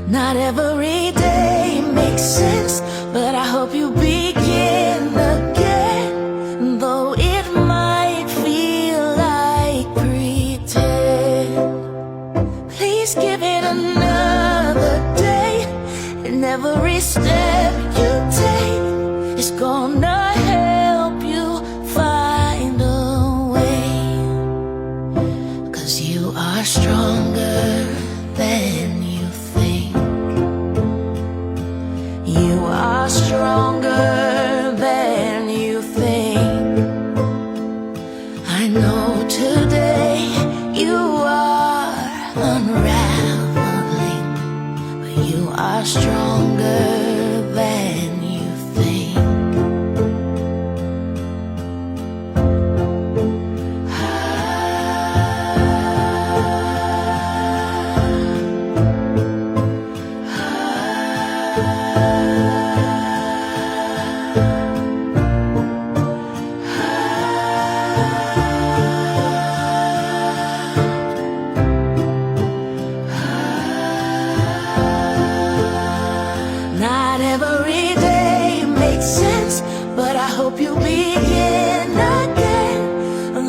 Not every day makes sense, but I hope you begin again, though it might feel like pretend. Please give it another day, and every step you take is gonna help you find a way. 'Cause you are stronger than you think. You are stronger than you think. I know today you are unraveling, but you are stronger than you think. Not every day makes sense, but I hope you begin again,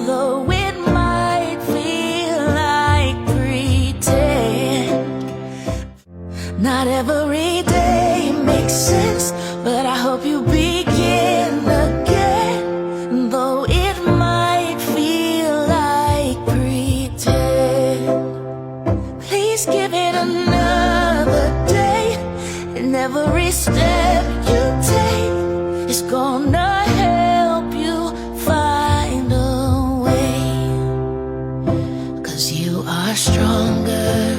though it might feel like pretend. Not every day makes sense, but I hope you begin again, though it might feel like pretend. Please give it another day, and every step you take is gonna help you find a way. 'Cause you are stronger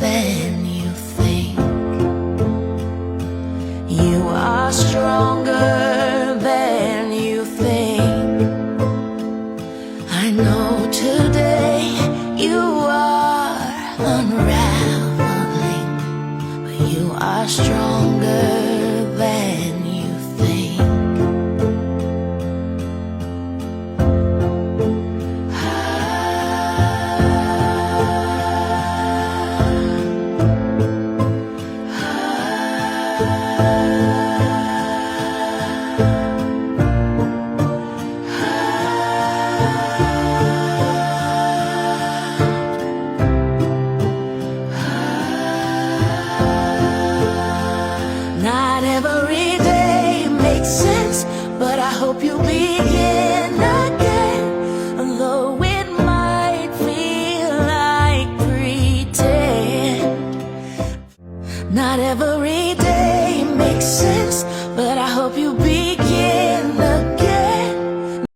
than you think. You are stronger than you think. I know today you are unraveling, but you are stronger than you think. Not every day makes sense, but I hope you begin again, though it might feel like pretend. Not every day makes sense, but I hope you begin